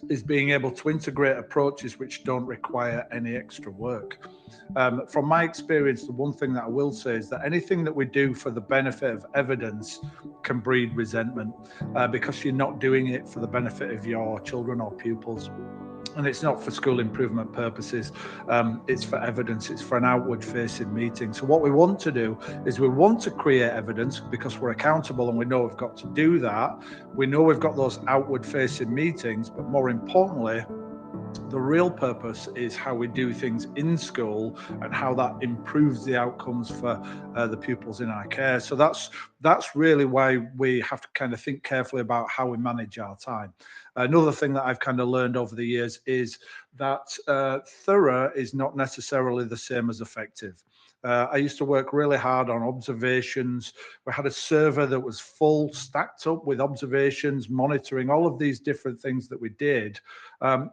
is being able to integrate approaches which don't require any extra work. From my experience, the one thing that I will say is that anything that we do for the benefit of evidence can breed resentment, because you're not doing it for the benefit of your children or pupils. And it's not for school improvement purposes. It's for evidence. It's for an outward facing meeting. So what we want to do is we want to create evidence because we're accountable and we know we've got to do that. We know we've got those outward facing meetings, but more importantly, the real purpose is how we do things in school and how that improves the outcomes for the pupils in our care. So that's really why we have to kind of think carefully about how we manage our time. Another thing that I've kind of learned over the years is that thorough is not necessarily the same as effective. I used to work really hard on observations. We had a server that was full, stacked up with observations, monitoring all of these different things that we did.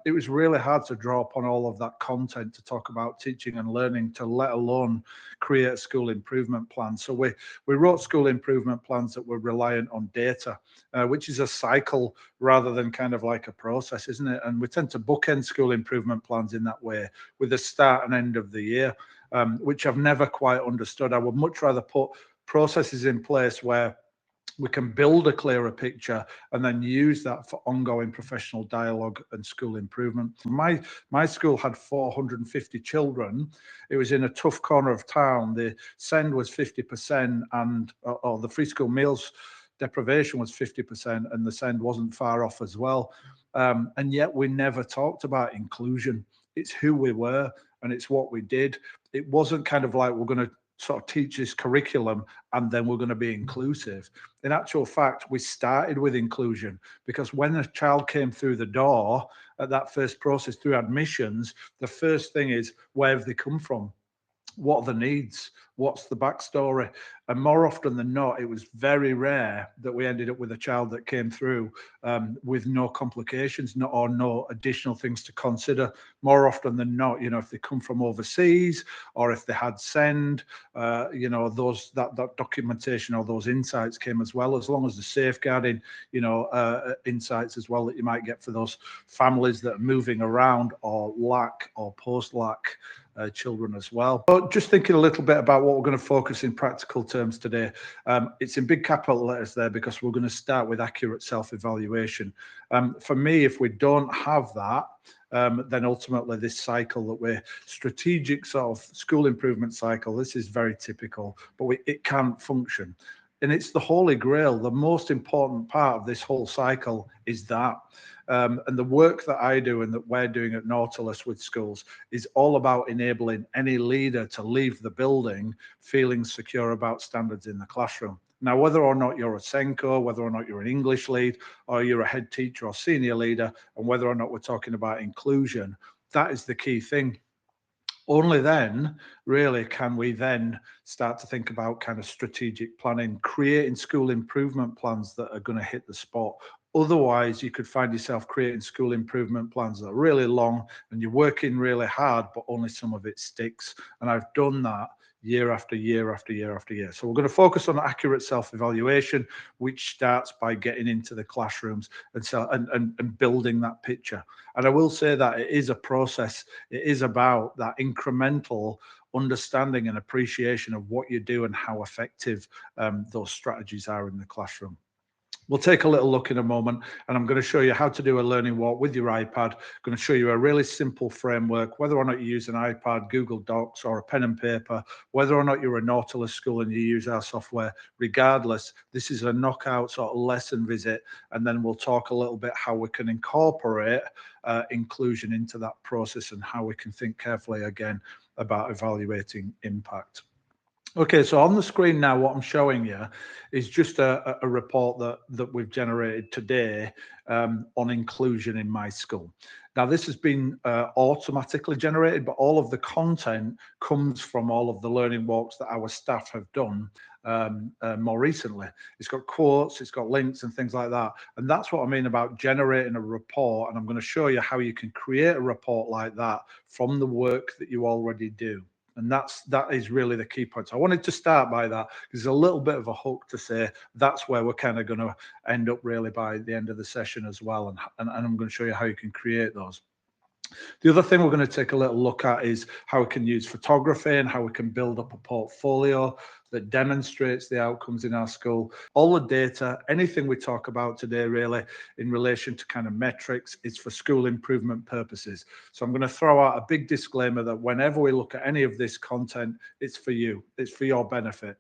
It was really hard to draw upon all of that content to talk about teaching and learning, to let alone create a school improvement plan. So we wrote school improvement plans that were reliant on data, which is a cycle rather than kind of like a process, isn't it? And we tend to bookend school improvement plans in that way with the start and end of the year. Which I've never quite understood. I would much rather put processes in place where we can build a clearer picture and then use that for ongoing professional dialogue and school improvement. My school had 450 children. It was in a tough corner of town. The send was 50% and or the free school meals deprivation was 50% and the send wasn't far off as well. And yet we never talked about inclusion. It's who we were and it's what we did. It wasn't kind of like we're going to sort of teach this curriculum and then we're going to be inclusive. In actual fact, we started with inclusion because when a child came through the door at that first process through admissions, the first thing is, where have they come from? What are the needs? What's the backstory? And more often than not, it was very rare that we ended up with a child that came through with no complications, or no additional things to consider. More often than not, if they come from overseas or if they had send, that documentation or those insights came as well, as long as the safeguarding, insights as well that you might get for those families that are moving around or lack or post-lack children as well. But just thinking a little bit about what we're going to focus in practical terms today. It's in big capital letters there because we're going to start with accurate self-evaluation. For me, if we don't have that, then ultimately this cycle that we're strategic sort of school improvement cycle, this is very typical, but it can't function. And it's the holy grail. The most important part of this whole cycle is that. And the work that I do and that we're doing at Nautilus with schools is all about enabling any leader to leave the building feeling secure about standards in the classroom. Now, whether or not you're a Senko, whether or not you're an English lead, or you're a head teacher or senior leader, and whether or not we're talking about inclusion, that is the key thing. Only then really can we then start to think about kind of strategic planning, creating school improvement plans that are going to hit the spot. Otherwise, you could find yourself creating school improvement plans that are really long and you're working really hard, but only some of it sticks. And I've done that year after year after year after year. So we're going to focus on accurate self-evaluation, which starts by getting into the classrooms and building that picture. And I will say that it is a process. It is about that incremental understanding and appreciation of what you do and how effective those strategies are in the classroom. We'll take a little look in a moment, and I'm going to show you how to do a learning walk with your iPad. I'm going to show you a really simple framework, whether or not you use an iPad, Google Docs, or a pen and paper, whether or not you're a Nautilus school and you use our software, regardless, this is a knockout sort of lesson visit, and then we'll talk a little bit how we can incorporate inclusion into that process and how we can think carefully again about evaluating impact. Okay, so on the screen now, what I'm showing you is just a report that we've generated today on inclusion in my school. Now, this has been automatically generated, but all of the content comes from all of the learning walks that our staff have done more recently. It's got quotes, it's got links and things like that. And that's what I mean about generating a report. And I'm going to show you how you can create a report like that from the work that you already do. And that is really the key point. So I wanted to start by that because there's a little bit of a hook to say that's where we're kind of going to end up really by the end of the session as well. And I'm going to show you how you can create those. The other thing we're going to take a little look at is how we can use photography and how we can build up a portfolio that demonstrates the outcomes in our school. All the data, anything we talk about today really in relation to kind of metrics is for school improvement purposes. So I'm going to throw out a big disclaimer that whenever we look at any of this content, it's for you, it's for your benefit.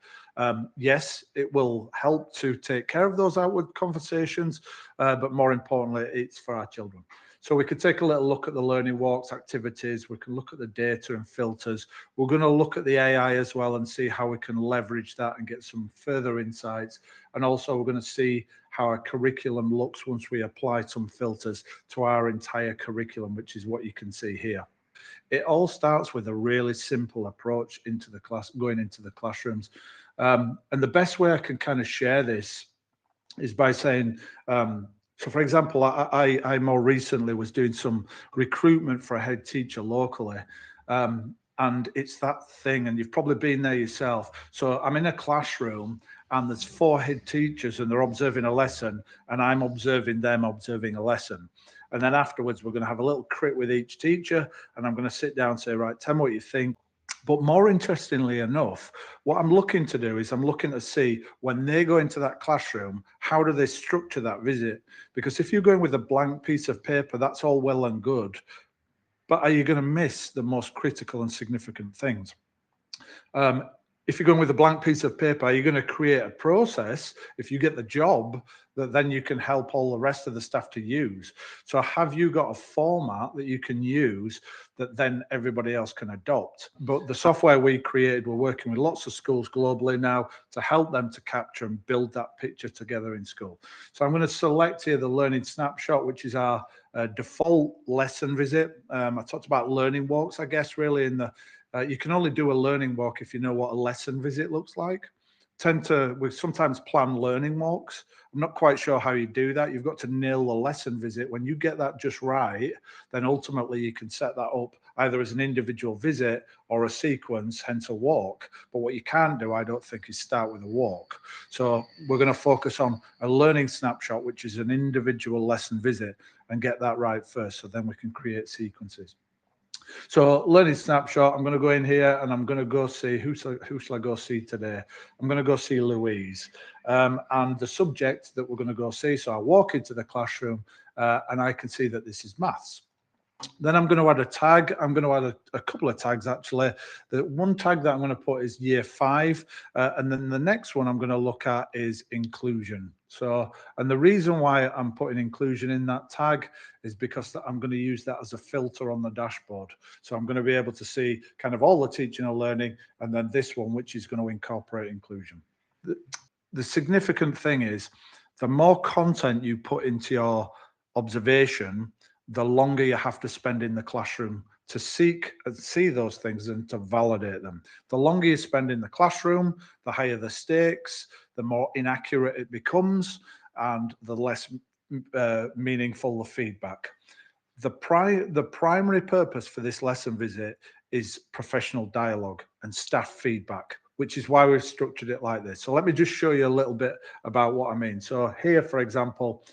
Yes, it will help to take care of those outward conversations, but more importantly, it's for our children. So we could take a little look at the learning walks activities. We can look at the data and filters. We're going to look at the AI as well and see how we can leverage that and get some further insights. And also we're going to see how our curriculum looks once we apply some filters to our entire curriculum, which is what you can see here. It all starts with a really simple approach into the class, going into the classrooms. And the best way I can kind of share this is by saying, so for example, I more recently was doing some recruitment for a head teacher locally. And it's that thing, and you've probably been there yourself. So I'm in a classroom and there's 4 head teachers and they're observing a lesson and I'm observing them observing a lesson. And then afterwards, we're going to have a little crit with each teacher and I'm going to sit down and say, right, tell me what you think. But more interestingly enough, what I'm looking to do is I'm looking to see when they go into that classroom, how do they structure that visit? Because if you're going with a blank piece of paper, that's all well and good. But are you going to miss the most critical and significant things? If you're going with a blank piece of paper, are you going to create a process, if you get the job, that then you can help all the rest of the staff to use? So have you got a format that you can use that then everybody else can adopt? But the software we created, we're working with lots of schools globally now to help them to capture and build that picture together in school. So I'm going to select here the learning snapshot, which is our default lesson visit. I talked about learning walks, I guess, really in the you can only do a learning walk if you know what a lesson visit looks like. We sometimes plan learning walks. I'm not quite sure how you do that. You've got to nail the lesson visit. When you get that just right, then ultimately you can set that up either as an individual visit or a sequence, hence a walk. But what you can't do, I don't think, is start with a walk. So we're going to focus on a learning snapshot, which is an individual lesson visit, and get that right first, so then we can create sequences. So learning snapshot, I'm going to go in here and I'm going to go see, who shall I go see today? I'm going to go see Louise. And the subject that we're going to go see, so I walk into the classroom and I can see that this is maths. Then I'm going to add a tag. I'm going to add a couple of tags, actually. The one tag that I'm going to put is year 5. And then the next one I'm going to look at is inclusion. So, and the reason why I'm putting inclusion in that tag is because I'm going to use that as a filter on the dashboard. So I'm going to be able to see kind of all the teaching and learning, and then this one, which is going to incorporate inclusion. The significant thing is the more content you put into your observation, the longer you have to spend in the classroom to seek and see those things and to validate them. The longer you spend in the classroom, the higher the stakes, the more inaccurate it becomes, and the less meaningful the feedback. The primary purpose for this lesson visit is professional dialogue and staff feedback, which is why we've structured it like this. So let me just show you a little bit about what I mean. So here, for example,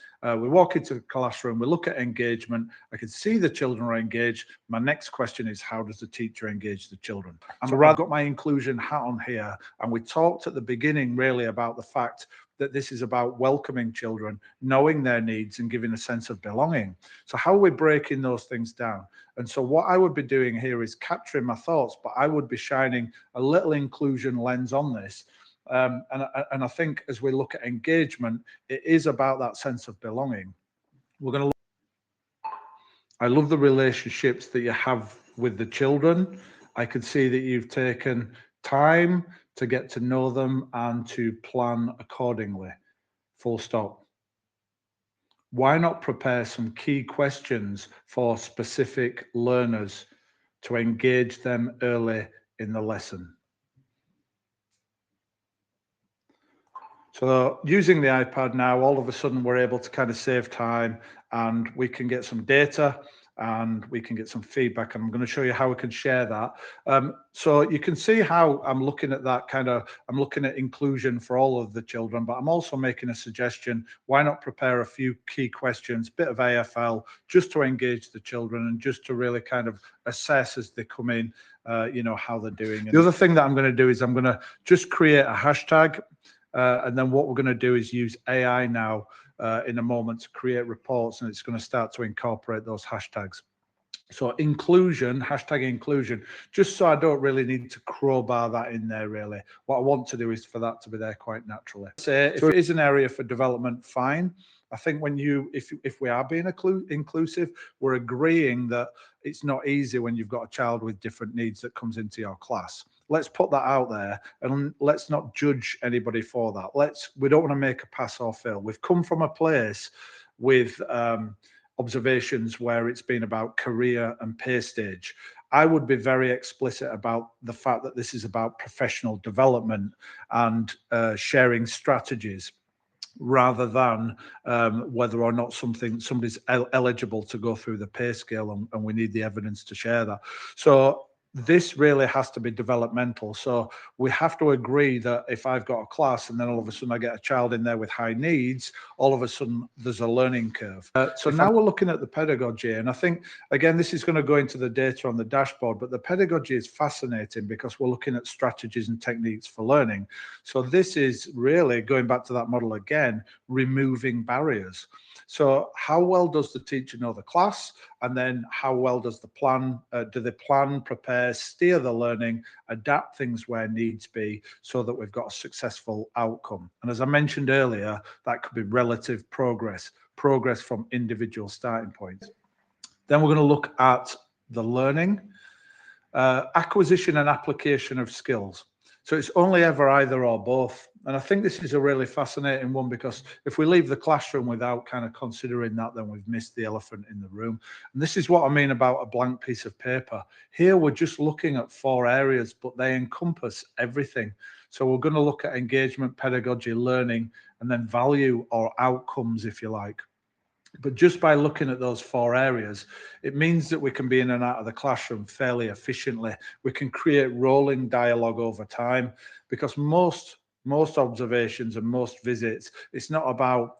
we walk into the classroom, we look at engagement. I can see the children are engaged. My next question is, how does the teacher engage the children? So I've got my inclusion hat on here, and we talked at the beginning really about the fact that this is about welcoming children, knowing their needs and giving a sense of belonging. So how are we breaking those things down? And so what I would be doing here is capturing my thoughts, but I would be shining a little inclusion lens on this. And I think as we look at engagement, it is about that sense of belonging. We're going to look, I love the relationships that you have with the children. I can see that you've taken time to get to know them and to plan accordingly. Full stop. Why not prepare some key questions for specific learners to engage them early in the lesson? So using the iPad now, all of a sudden we're able to kind of save time and we can get some data and we can get some feedback, and I'm going to show you how we can share that. So you can see how I'm looking at that I'm looking at inclusion for all of the children, but I'm also making a suggestion. Why not prepare a few key questions, bit of AFL, just to engage the children and just to really kind of assess as they come in, how they're doing. And the other thing that I'm going to do is I'm going to just create a hashtag, and then what we're going to do is use AI now in a moment to create reports, and it's going to start to incorporate those hashtags. So inclusion, hashtag inclusion, just so I don't really need to crowbar that in there really. What I want to do is for that to be there quite naturally. Say if it is an area for development, fine. I think if we are being inclusive, we're agreeing that it's not easy when you've got a child with different needs that comes into your class. Let's put that out there, and let's not judge anybody for that. We don't want to make a pass or fail. We've come from a place with observations where it's been about career and pay stage. I would be very explicit about the fact that this is about professional development and sharing strategies, rather than whether or not somebody's eligible to go through the pay scale, and we need the evidence to share that. So this really has to be developmental. So we have to agree that if I've got a class and then all of a sudden I get a child in there with high needs, all of a sudden there's a learning curve. So now we're looking at the pedagogy, and I think, again, this is going to go into the data on the dashboard, but the pedagogy is fascinating because we're looking at strategies and techniques for learning. So this is really, going back to that model again, removing barriers. So how well does the teacher know the class? And then how well does the plan, do they plan, prepare, steer the learning, adapt things where needs be, so that we've got a successful outcome? And as I mentioned earlier, that could be relative progress from individual starting points. Then we're going to look at the learning, acquisition and application of skills. So it's only ever either or both. And I think this is a really fascinating one, because if we leave the classroom without kind of considering that, then we've missed the elephant in the room. And this is what I mean about a blank piece of paper. Here we're just looking at 4 areas, but they encompass everything. So we're going to look at engagement, pedagogy, learning, and then value or outcomes, if you like. But just by looking at those 4 areas, it means that we can be in and out of the classroom fairly efficiently. We can create rolling dialogue over time, because most observations and most visits, it's not about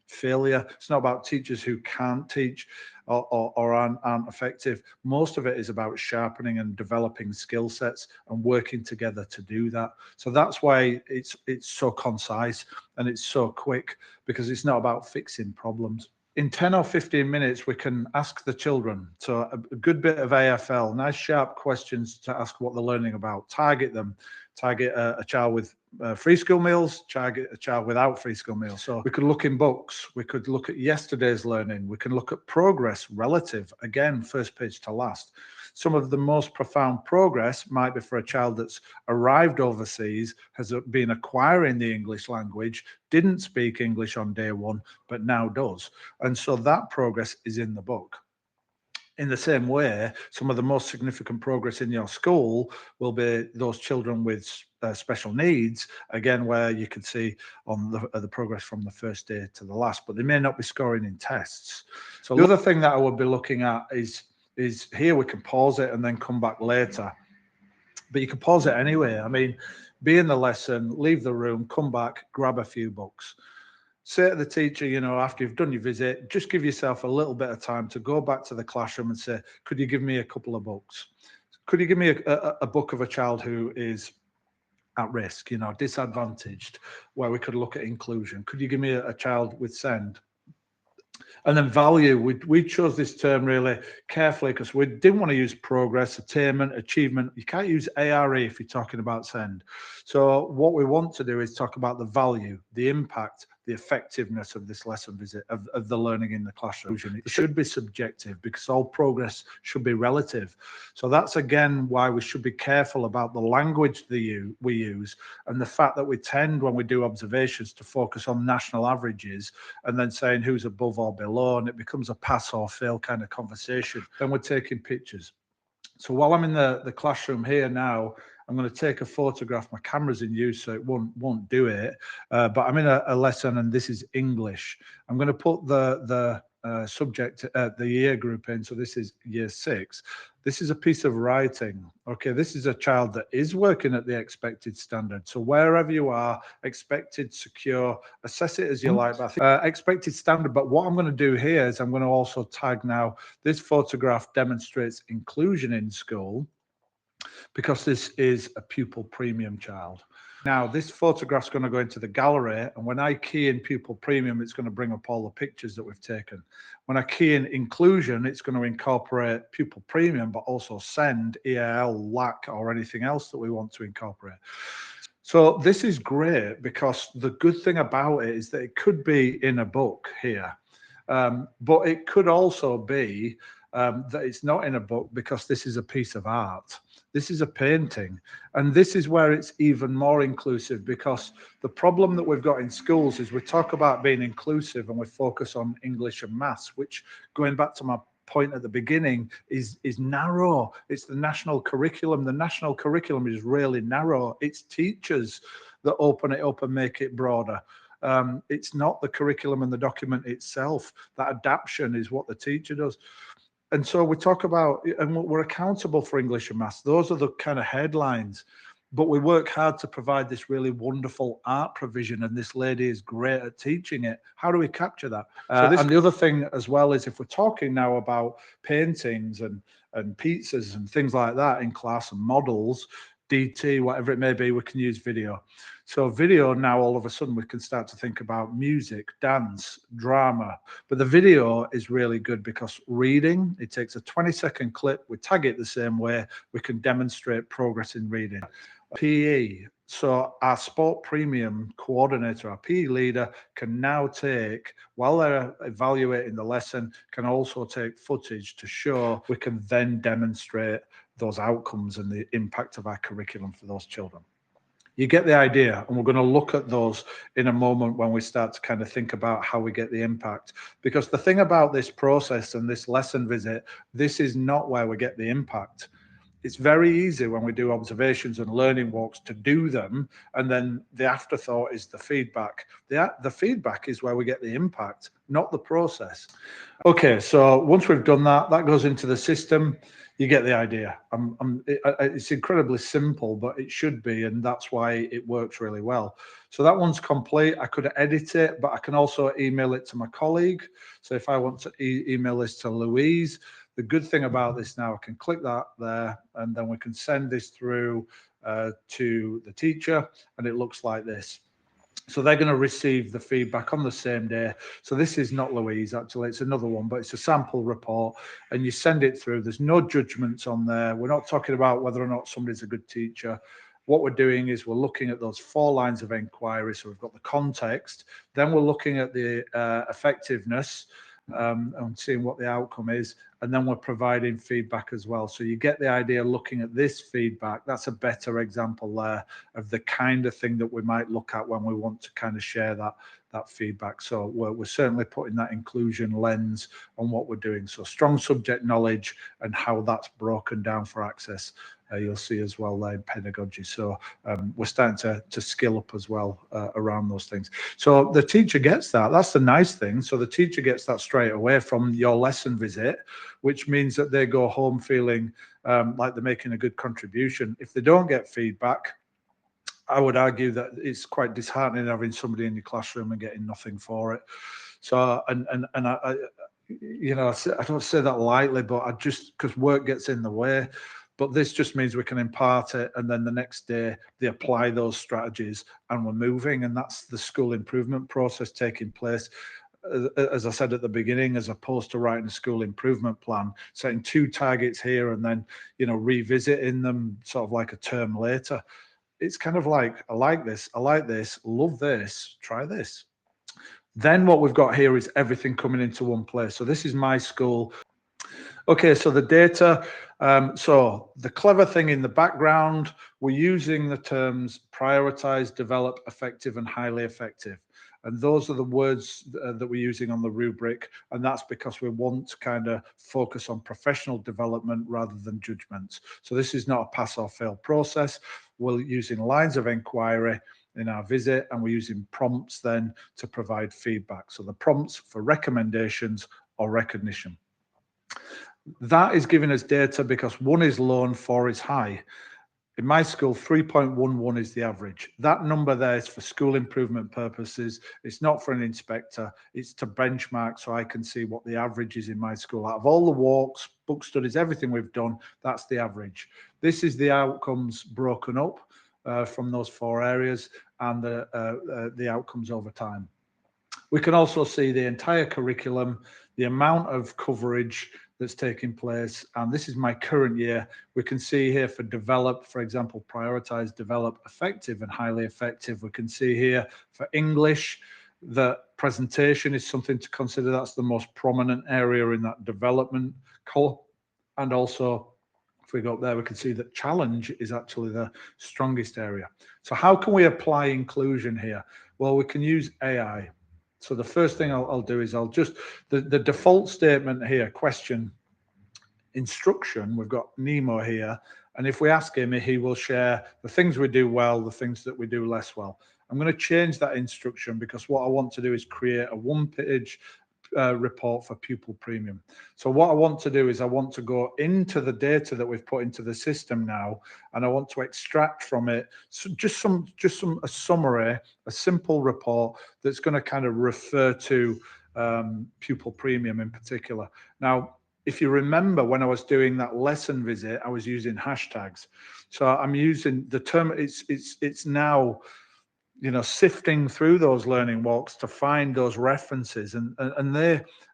failure. It's not about teachers who can't teach or aren't effective. Most of it is about sharpening and developing skill sets and working together to do that. So that's why it's so concise and it's so quick, because it's not about fixing problems. In 10 or 15 minutes, we can ask the children. So a good bit of AFL, nice sharp questions to ask what they're learning about. Target them. Target a child with free school meals, target a child without free school meals. So we could look in books. We could look at yesterday's learning. We can look at progress relative, again, first page to last. Some of the most profound progress might be for a child that's arrived overseas, has been acquiring the English language, didn't speak English on day 1, but now does. And so that progress is in the book. In the same way, some of the most significant progress in your school will be those children with special needs, again, where you can see on the progress from the first day to the last, but they may not be scoring in tests. So the other thing that I would be looking at is here we can pause it and then come back later. But you can pause it anyway. I mean, be in the lesson, leave the room, come back, grab a few books. Say to the teacher, after you've done your visit, just give yourself a little bit of time to go back to the classroom and say, could you give me a couple of books? Could you give me a book of a child who is at risk, disadvantaged, where we could look at inclusion? Could you give me a child with SEND? And then value, we chose this term really carefully because we didn't want to use progress, attainment, achievement. You can't use ARE if you're talking about SEND. So what we want to do is talk about the value, the impact, the effectiveness of this lesson visit, of the learning in the classroom. It should be subjective because all progress should be relative. So that's again why we should be careful about the language we use, and the fact that we tend, when we do observations, to focus on national averages and then saying who's above or below, and it becomes a pass or fail kind of conversation. Then we're taking pictures. So while I'm in the classroom here now, I'm going to take a photograph. My camera's in use, so it won't do it. But I'm in a lesson, and this is English. I'm going to put the subject, the year group in. So this is year 6. This is a piece of writing. Okay, this is a child that is working at the expected standard. So wherever you are, expected, secure, assess it as you like. But I think, expected standard. But what I'm going to do here is I'm going to also tag now, this photograph demonstrates inclusion in school, because this is a pupil premium child. Now, this photograph's going to go into the gallery, and when I key in pupil premium, it's going to bring up all the pictures that we've taken. When I key in inclusion, it's going to incorporate pupil premium, but also send, EAL, LAC, or anything else that we want to incorporate. So this is great, because the good thing about it is that it could be in a book here, but it could also be that it's not in a book, because this is a piece of art. This is a painting. And this is where it's even more inclusive, because the problem that we've got in schools is we talk about being inclusive and we focus on English and maths, which, going back to my point at the beginning, is narrow. It's the national curriculum. The national curriculum is really narrow. It's teachers that open it up and make it broader. It's not the curriculum and the document itself. That adaptation is what the teacher does. And so we talk about, and we're accountable for English and maths. Those are the kind of headlines, but we work hard to provide this really wonderful art provision, and this lady is great at teaching it. How do we capture that? And the other thing as well is, if we're talking now about paintings and pizzas and things like that in class, and models, DT, whatever it may be, we can use video. So video now, all of a sudden, we can start to think about music, dance, drama. But the video is really good, because reading, it takes a 20-second clip, we tag it the same way, we can demonstrate progress in reading. PE, so our sport premium coordinator, our PE leader, can now take, while they're evaluating the lesson, can also take footage to show we can then demonstrate those outcomes and the impact of our curriculum for those children. You get the idea, and we're going to look at those in a moment when we start to kind of think about how we get the impact. Because the thing about this process and this lesson visit, this is not where we get the impact. It's very easy when we do observations and learning walks to do them, and then the afterthought is the feedback. The feedback is where we get the impact, not the process. Okay, so once we've done that, that goes into the system. You get the idea. It's incredibly simple, but it should be, and that's why it works really well. So that one's complete. I could edit it, but I can also email it to my colleague. So if I want to email this to Louise, the good thing about this now, I can click that there, and then we can send this through to the teacher, and it looks like this. So they're going to receive the feedback on the same day. So this is not Louise, actually, it's another one, but it's a sample report, and you send it through. There's no judgments on there. We're not talking about whether or not somebody's a good teacher. What we're doing is we're looking at those 4 lines of inquiry. So we've got the context, then we're looking at the effectiveness, and seeing what the outcome is, and then we're providing feedback as well. So you get the idea looking at this feedback. That's a better example there of the kind of thing that we might look at when we want to kind of share that feedback. So we're certainly putting that inclusion lens on what we're doing. So strong subject knowledge and how that's broken down for access. You'll see as well there in pedagogy. So we're starting to skill up as well around those things. So the teacher gets that. That's the nice thing. So the teacher gets that straight away from your lesson visit, which means that they go home feeling like they're making a good contribution. If they don't get feedback, I would argue that it's quite disheartening having somebody in your classroom and getting nothing for it. So, and I you know, I don't say that lightly, but I just, because work gets in the way. But this just means we can impart it, and then the next day they apply those strategies and we're moving, and that's the school improvement process taking place. As I said at the beginning, as opposed to writing a school improvement plan, setting 2 targets here and then, you know, revisiting them sort of like a term later. It's kind of like, I like this, love this, try this. Then what we've got here is everything coming into one place. So this is my school. Okay, so the data. So the clever thing in the background, we're using the terms prioritize, develop, effective, and highly effective. And those are the words that we're using on the rubric. And that's because we want to kind of focus on professional development rather than judgments. So this is not a pass or fail process. We're using lines of inquiry in our visit, and we're using prompts then to provide feedback. So the prompts for recommendations or recognition. That is giving us data because 1 is low and 4 is high. In my school, 3.11 is the average. That number there is for school improvement purposes. It's not for an inspector. It's to benchmark so I can see what the average is in my school. Out of all the walks, book studies, everything we've done, that's the average. This is the outcomes broken up from those 4 areas and the outcomes over time. We can also see the entire curriculum, the amount of coverage that's taking place. And this is my current year. We can see here for develop, for example, prioritize, develop, effective and highly effective. We can see here for English, that presentation is something to consider. That's the most prominent area in that development column. And also, if we go up there, we can see that challenge is actually the strongest area. So how can we apply inclusion here? Well, we can use AI. So the first thing I'll do is I'll just, the default statement here, question, instruction, we've got Nemo here. And if we ask him, he will share the things we do well, the things that we do less well. I'm going to change that instruction because what I want to do is create a 1-page report for pupil premium. So what I want to do is I want to go into the data that we've put into the system now, and I want to extract from it just a summary, a simple report that's going to kind of refer to pupil premium in particular. Now, if you remember when I was doing that lesson visit, I was using hashtags. So I'm using the term, it's now, you know, sifting through those learning walks to find those references, and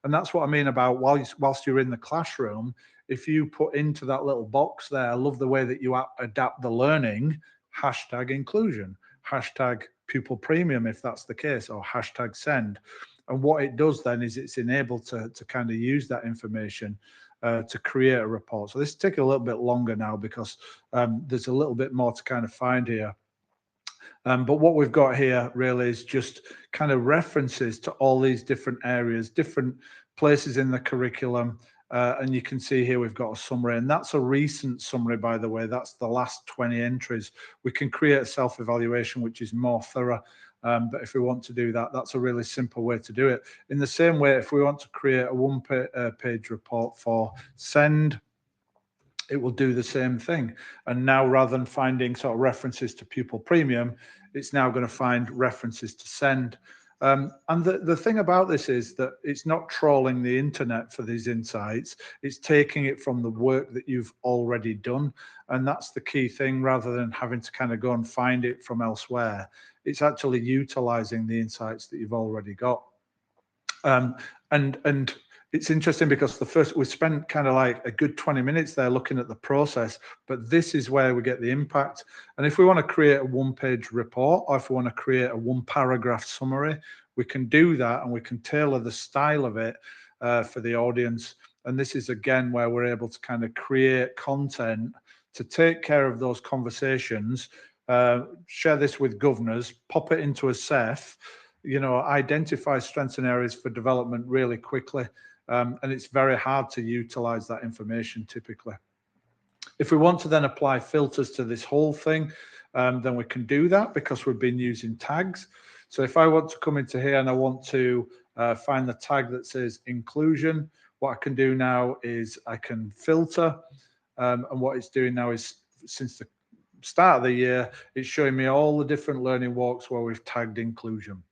that's what I mean about whilst you're in the classroom, if you put into that little box there, I love the way that you adapt the learning, hashtag inclusion, hashtag pupil premium if that's the case, or hashtag send. And what it does then is it's enabled to kind of use that information to create a report. So this will take a little bit longer now because there's a little bit more to kind of find here. But what we've got here really is just kind of references to all these different areas, different places in the curriculum. And you can see here we've got a summary, and that's a recent summary, by the way. That's the last 20 entries. We can create a self-evaluation, which is more thorough. But if we want to do that, that's a really simple way to do it. In the same way, if we want to create a 1-page report for send, it will do the same thing. And now, rather than finding sort of references to pupil premium, it's now going to find references to send. And the thing about this is that it's not trawling the internet for these insights. It's taking it from the work that you've already done. And that's the key thing, rather than having to kind of go and find it from elsewhere. It's actually utilizing the insights that you've already got. And it's interesting because we spent kind of like a good 20 minutes there looking at the process, but this is where we get the impact. And if we want to create a 1-page report, or if we want to create a 1-paragraph summary, we can do that, and we can tailor the style of it for the audience. And this is again where we're able to kind of create content to take care of those conversations, share this with governors, pop it into a CEF, you know, identify strengths and areas for development really quickly. And it's very hard to utilize that information typically. If we want to then apply filters to this whole thing, then we can do that because we've been using tags. So if I want to come into here and I want to find the tag that says inclusion, what I can do now is I can filter. And what it's doing now is, since the start of the year, it's showing me all the different learning walks where we've tagged inclusion.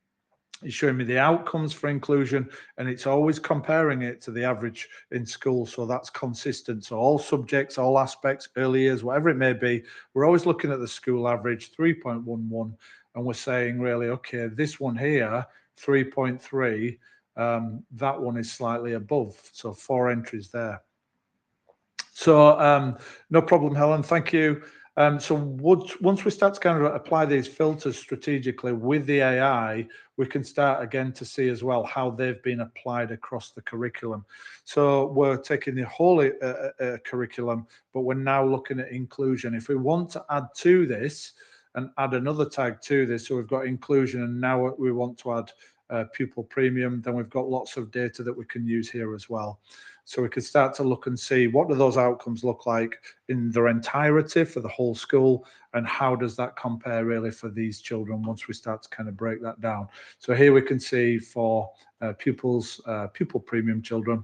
It's showing me the outcomes for inclusion, and it's always comparing it to the average in school. So that's consistent. So all subjects, all aspects, early years, whatever it may be, we're always looking at the school average, 3.11, and we're saying really, okay, this one here, 3.3, that one is slightly above. So 4 entries there. So no problem, Helen. Thank you. So once we start to kind of apply these filters strategically with the AI, we can start again to see as well how they've been applied across the curriculum. So we're taking the whole curriculum, but we're now looking at inclusion. If we want to add to this and add another tag to this, so we've got inclusion, and now we want to add pupil premium, then we've got lots of data that we can use here as well. So we could start to look and see what do those outcomes look like in their entirety for the whole school, and how does that compare really for these children once we start to kind of break that down. So here we can see for pupil premium children,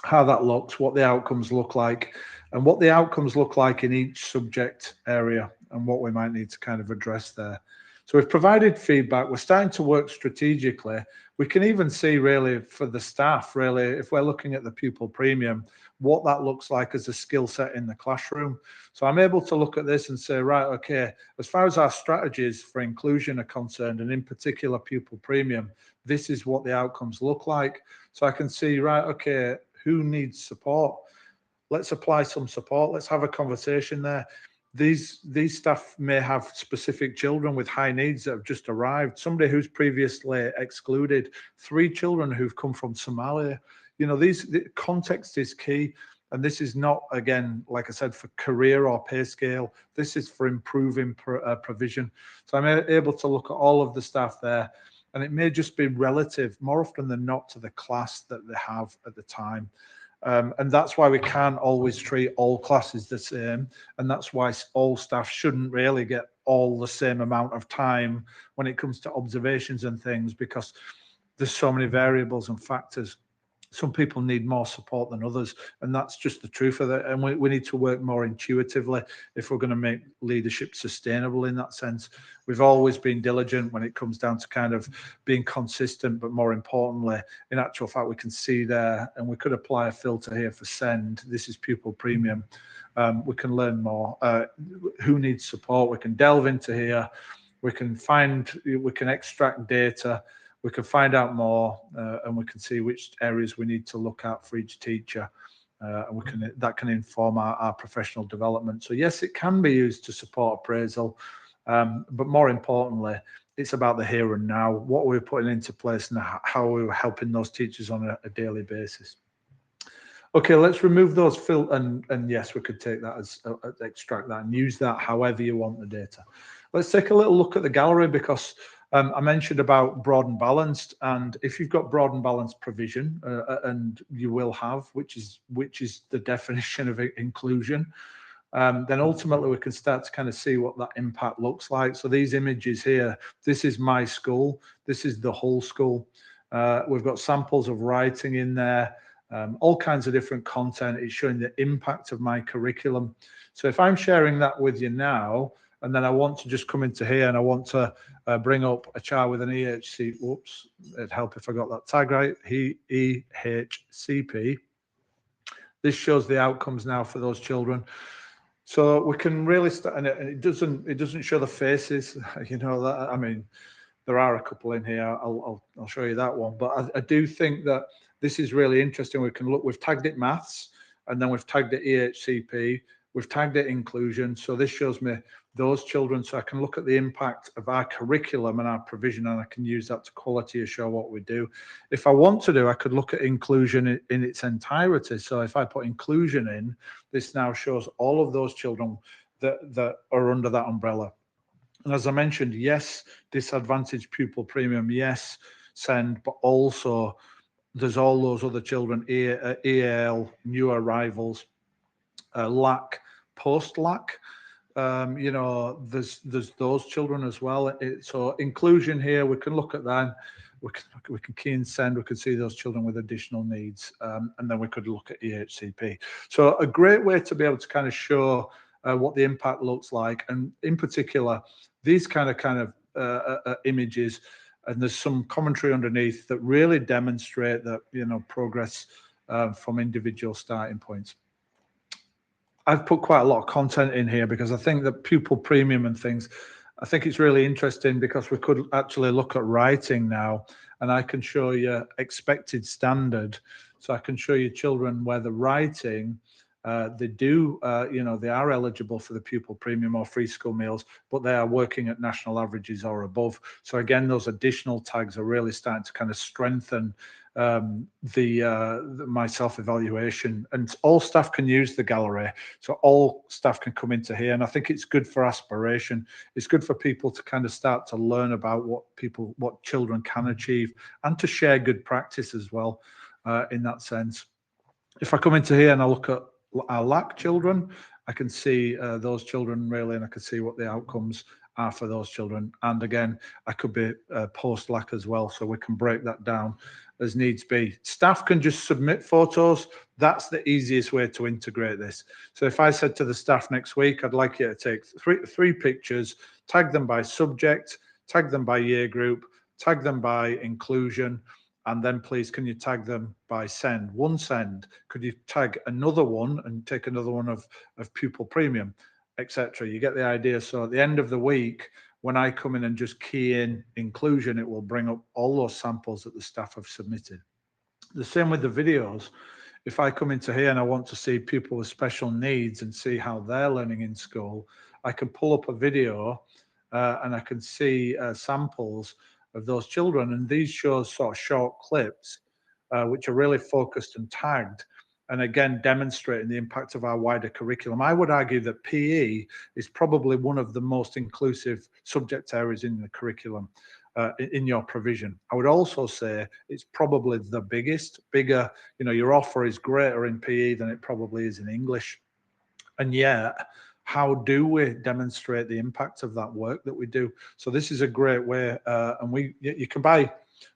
how that looks, what the outcomes look like, and what the outcomes look like in each subject area, and what we might need to kind of address there. So we've provided feedback. We're starting to work strategically. We can even see really for the staff, really, if we're looking at the pupil premium, what that looks like as a skill set in the classroom. So I'm able to look at this and say, right, okay, as far as our strategies for inclusion are concerned, and in particular pupil premium, this is what the outcomes look like. So I can see, right, okay, who needs support? Let's apply some support. Let's have a conversation there. These staff may have specific children with high needs that have just arrived, somebody who's previously excluded, 3 children who've come from Somalia. You know, the context is key. And this is not, again, like I said, for career or pay scale. This is for improving provision. So I'm able to look at all of the staff there. And it may just be relative, more often than not, to the class that they have at the time. And that's why we can't always treat all classes the same. And that's why all staff shouldn't really get all the same amount of time when it comes to observations and things, because there's so many variables and factors. Some people need more support than others, and that's just the truth of it. And we need to work more intuitively if we're going to make leadership sustainable in that sense. We've always been diligent when it comes down to kind of being consistent, but more importantly, in actual fact, we can see there, and we could apply a filter here for send. This is pupil premium. We can learn more. Who needs support? We can delve into here. We can extract data. We can find out more, and we can see which areas we need to look at for each teacher, and that can inform our professional development. So yes, it can be used to support appraisal, but more importantly, it's about the here and now, what we're putting into place and how we're helping those teachers on a daily basis. Okay, let's remove those and yes, we could take that as extract that and use that however you want the data. Let's take a little look at the gallery, because I mentioned about broad and balanced, and if you've got broad and balanced provision, and you will have, which is the definition of inclusion, then ultimately we can start to kind of see what that impact looks like. So these images here, this is my school, this is the whole school. We've got samples of writing in there, all kinds of different content. It's showing the impact of my curriculum. So if I'm sharing that with you now, and then I want to just come into here and I want to bring up a child with an EHC, whoops, it'd help if I got that tag right, EHCP. This shows the outcomes now for those children. So we can really start, and it doesn't show the faces, you know, that, I mean, there are a couple in here. I'll show you that one, but I do think that this is really interesting. We can look, we've tagged it maths, and then we've tagged it EHCP, we've tagged it inclusion. So this shows me those children, so I can look at the impact of our curriculum and our provision, and I can use that to quality assure what we do. If I want to do, I could look at inclusion in its entirety. So if I put inclusion in, this now shows all of those children that are under that umbrella. And as I mentioned, yes, disadvantaged pupil premium, yes, send, but also there's all those other children, EAL, new arrivals, LAC, post-LAC. You know, there's those children as well. So inclusion here, we can look at that. We can key and send. We can see those children with additional needs, and then we could look at EHCP. So a great way to be able to kind of show what the impact looks like, and in particular, these kind of images. And there's some commentary underneath that really demonstrate that, you know, progress from individual starting points. I've put quite a lot of content in here because I think that pupil premium and things, I think it's really interesting because we could actually look at writing now, and I can show you expected standard. So I can show you children where the writing, they do, you know, they are eligible for the pupil premium or free school meals, but they are working at national averages or above. So again, those additional tags are really starting to kind of strengthen my self-evaluation, and all staff can use the gallery, so all staff can come into here. And I think it's good for aspiration. It's good for people to kind of start to learn about what children can achieve, and to share good practice as well, in that sense. If I come into here and I look at our LAC children, I can see those children really, and I can see what the outcomes are for those children. And again, I could be post LAC as well, so we can break that down as needs be. Staff can just submit photos. That's the easiest way to integrate this. So if I said to the staff next week, I'd like you to take three pictures, tag them by subject, tag them by year group, tag them by inclusion, and then please can you tag them by send? One send. Could you tag another one and take another one of pupil premium, etc.? You get the idea. So at the end of the week, when I come in and just key in inclusion, it will bring up all those samples that the staff have submitted. The same with the videos. If I come into here and I want to see people with special needs and see how they're learning in school, I can pull up a video and I can see samples of those children. And these show sort of short clips, which are really focused and tagged, and again, demonstrating the impact of our wider curriculum. I would argue that PE is probably one of the most inclusive subject areas in the curriculum, in your provision. I would also say it's probably the bigger, your offer is greater in PE than it probably is in English. And yet, how do we demonstrate the impact of that work that we do? So this is a great way, and you can buy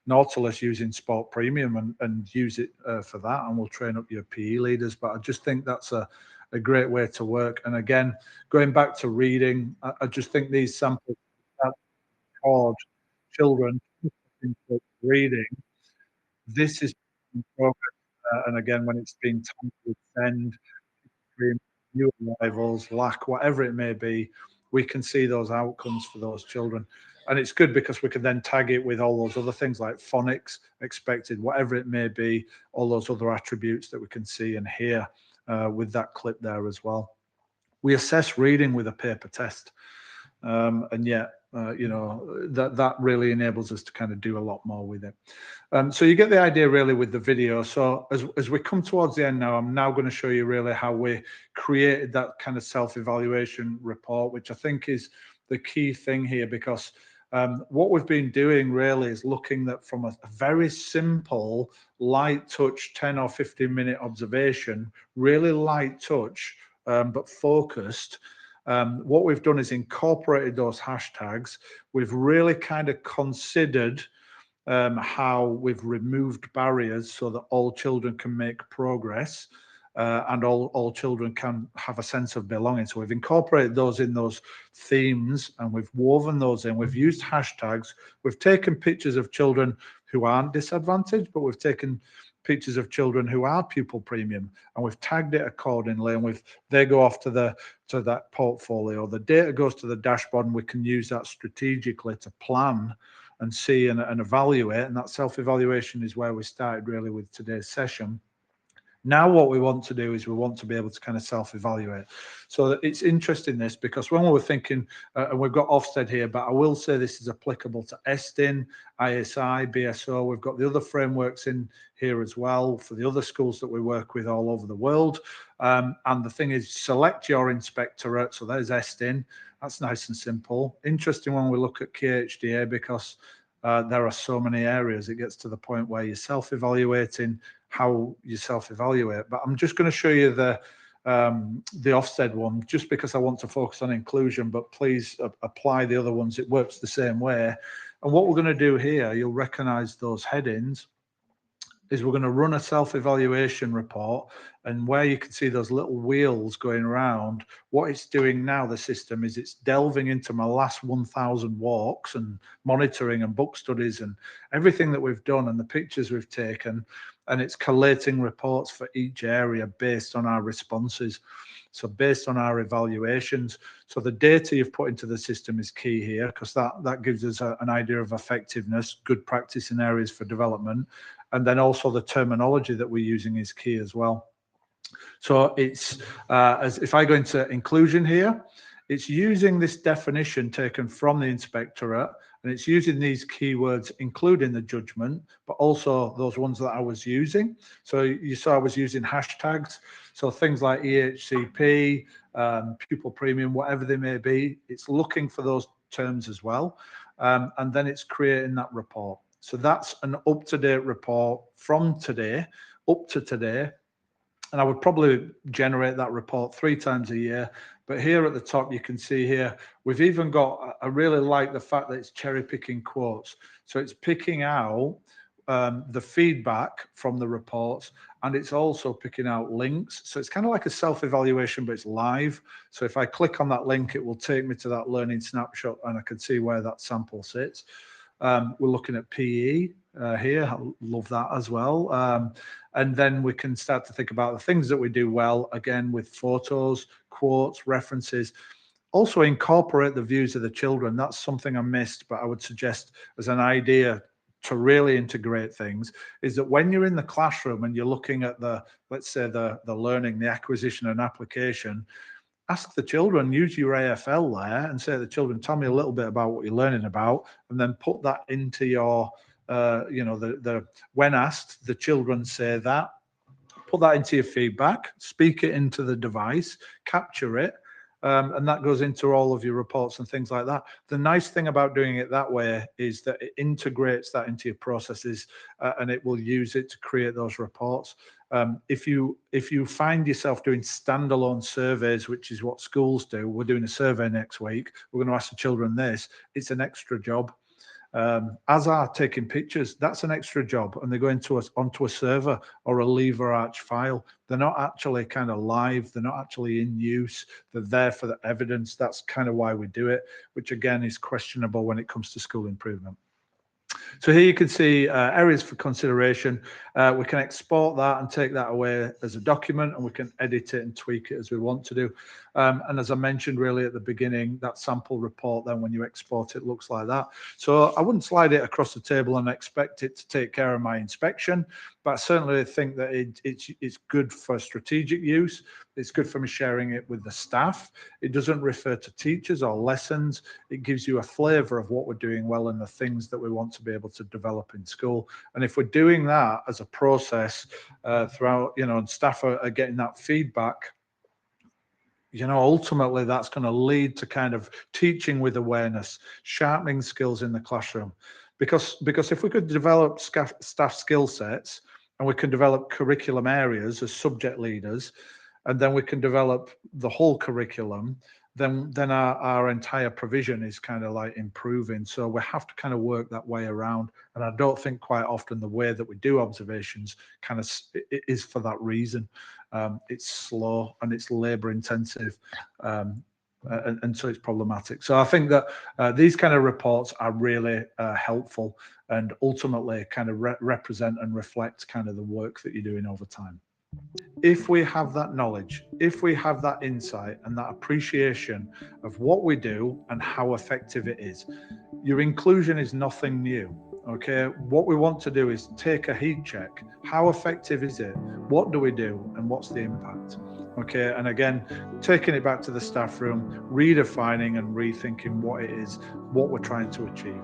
Nautilus using Sport Premium and use it for that, and we'll train up your PE leaders. But I just think that's a great way to work. And again, going back to reading, I just think these samples record children into reading. This is in progress, and again, when it's being tagged with send, new arrivals, lack, whatever it may be, we can see those outcomes for those children. And it's good because we can then tag it with all those other things like phonics, expected, whatever it may be, all those other attributes that we can see and hear with that clip there as well. We assess reading with a paper test. And yet, that really enables us to kind of do a lot more with it. So you get the idea really with the video. So as we come towards the end now, I'm now going to show you really how we created that kind of self-evaluation report, which I think is the key thing here, because what we've been doing really is looking at from a very simple light touch 10 or 15 minute observation, really light touch, but focused. What we've done is incorporated those hashtags. We've really kind of considered how we've removed barriers so that all children can make progress, and all children can have a sense of belonging. So we've incorporated those in those themes, and we've woven those in. We've used hashtags. We've taken pictures of children who aren't disadvantaged, but we've taken pictures of children who are pupil premium, and we've tagged it accordingly, and they go off to that portfolio. The data goes to the dashboard, and we can use that strategically to plan and see and evaluate. And that self-evaluation is where we started really with today's session. Now what we want to do is we want to be able to kind of self-evaluate. So it's interesting this, because when we were thinking, and we've got Ofsted here, but I will say this is applicable to ESTIN, ISI, BSO. We've got the other frameworks in here as well for the other schools that we work with all over the world. And the thing is, select your inspectorate. So there's ESTIN. That's nice and simple. Interesting when we look at KHDA, because there are so many areas. It gets to the point where you're self-evaluating how you self-evaluate. But I'm just going to show you the Ofsted one, just because I want to focus on inclusion, but please apply the other ones. It works the same way. And what we're going to do here, you'll recognize those headings, is we're going to run a self-evaluation report, and where you can see those little wheels going around, what it's doing now, the system, is it's delving into my last 1,000 walks and monitoring and book studies and everything that we've done and the pictures we've taken, and it's collating reports for each area based on our responses. So based on our evaluations. So the data you've put into the system is key here, because that gives us an idea of effectiveness, good practice in areas for development. And then also the terminology that we're using is key as well. So it's, if I go into inclusion here, it's using this definition taken from the inspectorate, And it's using these keywords, including the judgment, but also those ones that I was using. So you saw I was using hashtags. So things like EHCP, pupil premium, whatever they may be, it's looking for those terms as well. And then it's creating that report. So that's an up-to-date report from today, up to today. And I would probably generate that report 3 times a year. But here at the top, you can see here, we've even got, I really like the fact that it's cherry picking quotes. So it's picking out the feedback from the reports, and it's also picking out links. So it's kind of like a self-evaluation, but it's live. So if I click on that link, it will take me to that learning snapshot, and I can see where that sample sits. We're looking at PE here. I love that as well. And then we can start to think about the things that we do well, again, with photos, quotes, references. Also incorporate the views of the children. That's something I missed, but I would suggest as an idea to really integrate things, is that when you're in the classroom and you're looking at the, let's say the learning, the acquisition and application, ask the children, use your AFL there and say to the children, tell me a little bit about what you're learning about, and then put that into your, when asked, the children say that, put that into your feedback, speak it into the device, capture it, and that goes into all of your reports and things like that. The nice thing about doing it that way is that it integrates that into your processes, and it will use it to create those reports. If you find yourself doing standalone surveys, which is what schools do, we're doing a survey next week, we're going to ask the children this, it's an extra job. As are taking pictures, that's an extra job, and they're going onto a server or a lever arch file. They're not actually kind of live, they're not actually in use, they're there for the evidence. That's kind of why we do it, which again is questionable when it comes to school improvement. So here you can see areas for consideration. We can export that and take that away as a document, and we can edit it and tweak it as we want to do. And as I mentioned really at the beginning, that sample report, then when you export it, looks like that. So I wouldn't slide it across the table and expect it to take care of my inspection, but I certainly think that it's good for strategic use. It's good for me sharing it with the staff. It doesn't refer to teachers or lessons. It gives you a flavour of what we're doing well and the things that we want to be able to develop in school. And if we're doing that as a process throughout, and staff are getting that feedback, ultimately that's going to lead to kind of teaching with awareness, sharpening skills in the classroom. Because if we could develop staff skill sets, and we can develop curriculum areas as subject leaders, and then we can develop the whole curriculum, then our entire provision is kind of like improving. So we have to kind of work that way around. And I don't think quite often the way that we do observations kind of is for that reason. It's slow and it's labor intensive. And so it's problematic. So I think that these kind of reports are really helpful and ultimately kind of represent and reflect kind of the work that you're doing over time. If we have that knowledge, if we have that insight and that appreciation of what we do and how effective it is, your inclusion is nothing new. Okay, what we want to do is take a heat check. How effective is it? What do we do? And what's the impact? Okay, and again, taking it back to the staff room, redefining and rethinking what it is, what we're trying to achieve.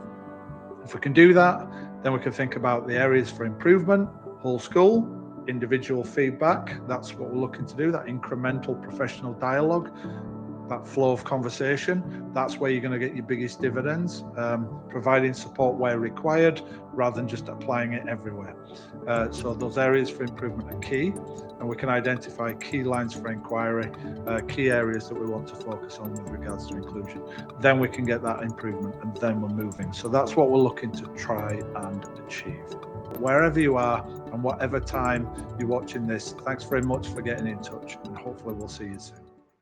If we can do that, then we can think about the areas for improvement, whole school, individual feedback. That's what we're looking to do, that incremental professional dialogue, that flow of conversation. That's where you're going to get your biggest dividends, providing support where required rather than just applying it everywhere. So those areas for improvement are key, and we can identify key lines for inquiry, key areas that we want to focus on with regards to inclusion. Then we can get that improvement, and then we're moving. So that's what we're looking to try and achieve. Wherever you are and whatever time you're watching this, thanks very much for getting in touch, and hopefully we'll see you soon.